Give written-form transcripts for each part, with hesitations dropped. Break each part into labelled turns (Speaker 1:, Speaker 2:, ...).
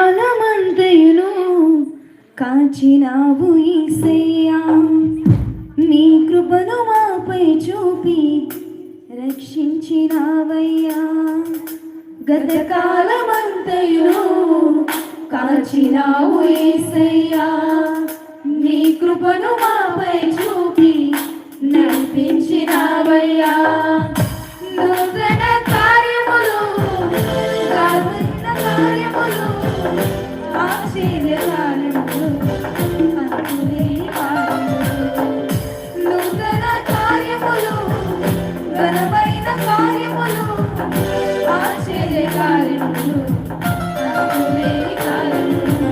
Speaker 1: గతకాలమంతయును కాచినావు యేసయ్యా, నీ కృపను మాపై చూపి రక్షించినావయ్యా. గతకాలమంతయును కాచినావు యేసయ్యా, నీ కృపను మాపై చూపి నడిపించినావయ్యా. నూతన కార్యములు కార్యములు ఆశ్చర్య కార్యములు అంతులేని కార్యములు, నూతన కార్యములు ఘనమైన కార్యములు ఆశ్చర్య కార్యములు అంతులేని కార్యములు.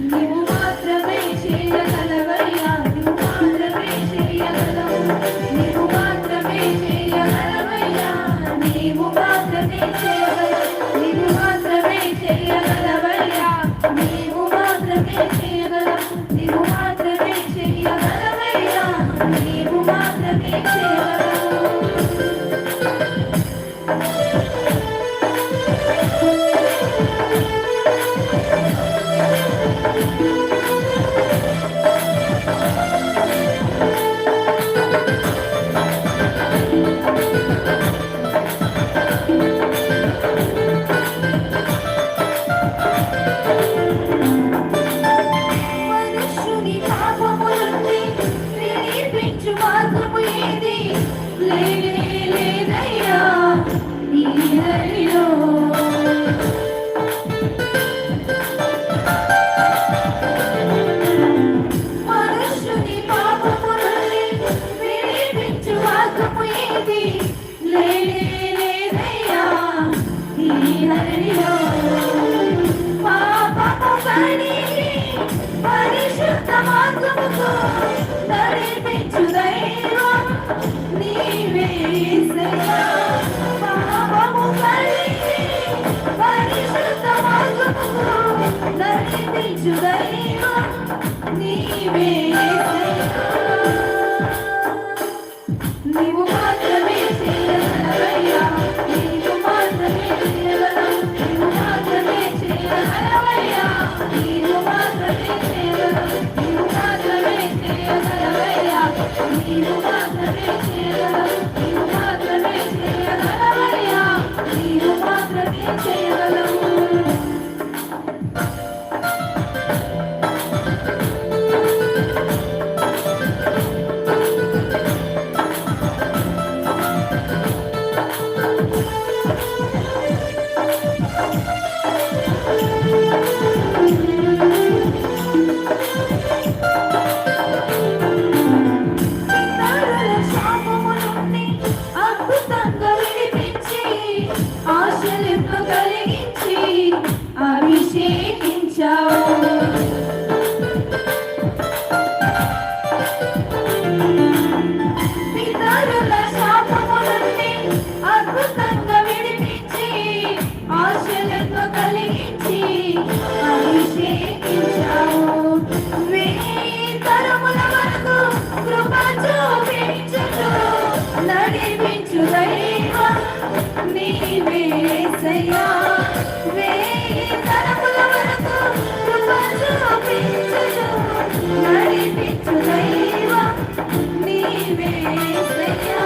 Speaker 1: నీవు మాత్రమే చేయగలవయ్యా, నీవు మాత్రమే చేయగలవు, నీవు మాత్రమే చేయగలవయ్యా, నీవు మాత్రమే చేయగలవు, నీవు మాత్రమే చేయగలవయ్యా, నీవు మాత్రమే చేయగలవు, నీవు మాత్రమే చేయగలవయ్యా, నీవు మాత్రమే చేయగలవు. మనుషుని పాపములుండి విడిపించు మార్గము ఏది లేదయ్యా ఈ హరిలో. మనుషుని పాపములుండి విడిపించు మార్గము ఏది లేదయ్యా ఈ హరిలో. పాపము కడిగి పరిశుద్ధ మార్గముకు నడిపించు దైవం నీవే యేసయ్యా. పాపము కడిగి పరిశుద్ధ మార్గముకు నడిపించు దైవం నీవే యేసయ్యా. నీవు మాత్రమే చేయగలవయ్యా, నీవు మాత్రమే చేయగలవు, నీవు మాత్రమే చేయగలవయ్యా, నీవు మాత్రమే చేయగలవు, నీవు మాత్రమే చేయగలవయ్యా, నీవు మాత్రమే చేయగలవు, నీవు మాత్రమే చేయగలవయ్యా, నీవు మాత్రమే చేయగలవు. నరుల శాపము నుండి అద్భుతంగా విడిపించి ఆశలింపు కలిగించి అభిషేకించావు. పితరుల శాపము నుండి అద్భుతంగా విడిపించి ఆశలింపు కలిగించి అభిషేకించావు. వెయ్యి తరముల వరకు కృప చూపించుచు నడిపించు దైవం నీవే యేసయ్యా. వెయ్యి తరముల వరకు కృప చూపించుచు నడిపించు దైవం నీవే యేసయ్యా.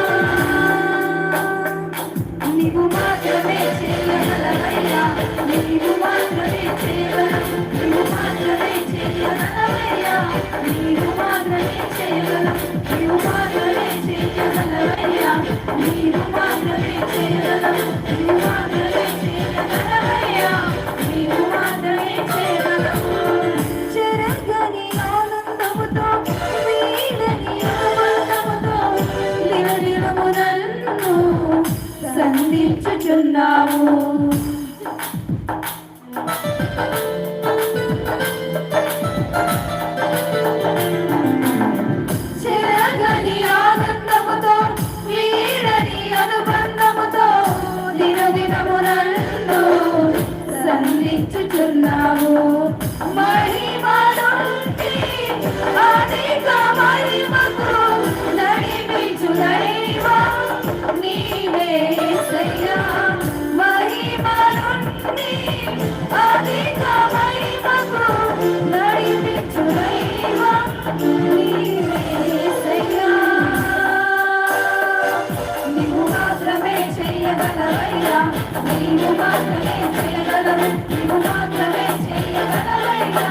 Speaker 1: నీవు మాత్రమే చేయగలవయ్యా, నీవు మాత్రమే చేయగలవు, నీవు మాత్రమే చేయగలవయ్యా, నీవు మాత్రమే చేయగలవు, నీవు మాత్రమే చేయగలవయ్యా, నీవు మాత్రమే చేయగలవు, నీవు మాత్రమే చేయగలవయ్యా, నీవు మాత్రమే చేయగలవు. చెరగని ఆనందముతో వీడని ఆనందముతో దినదినము నన్ను సంధించుచున్నావు. చెరగని ఆనందముతో వీడని అనుబంధముతో దినదినము నన్ను సంధించుచున్నావు. మహిమ నుండి అధిక మహిమకు నడిపించు దైవం నీవే యేసయ్యా. మహిమ నుండి నీవు మాత్రమే చేయగలవు నీవు మాత్రమే చేయగలవయ్యా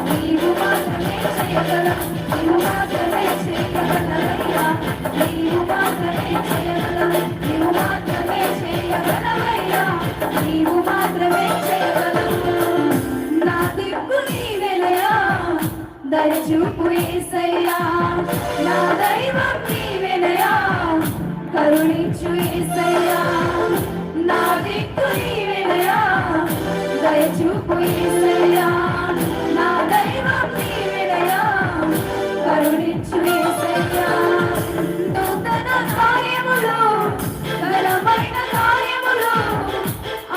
Speaker 1: నీవు మాత్రమే చేయగలవు నీవు మాత్రమే చేయగలవయ్యా నీవు మాత్రమే చేయగలవు నీవు మాత్రమే చేయగలవయ్యా నీవు మాత్రమే చేయగలవు నా దిక్కు నీవెనయా దయచూపు యేసయ్యా నా దైవం నీవెనయా కరుణించు యేసయ్యా నా దిక్కు నీవెనయా దయచూపు యేసయ్యా నా దైవం నీవెనయా కరుణించు యేసయ్యా నూతన కార్యములు బలమైన కార్యములు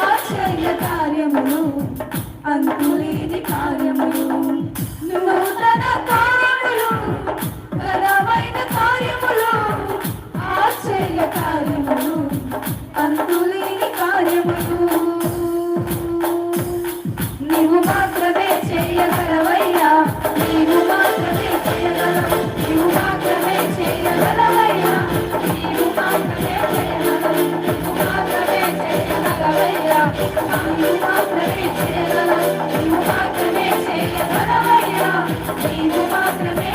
Speaker 1: ఆశ్చర్య కార్యములు అంతులేని కార్యములు నూతన కార్యములు బలమైన కార్యములు ఆశ్చర్య కార్యములు అంతులేని కార్యములు నీవు మాత్రమే చేయగలవయ్యా నీవు మాత్రమే చేయగలవు నీవు మాత్రమే చేయగలవయ్యా నీవు మాత్రమే చేయగలవు నీవు మాత్రమే చేయగలవయ్యా నీవు మాత్రమే చేయగలవు నీవు మాత్రమే చేయగలవయ్యా నీవు మాత్రమే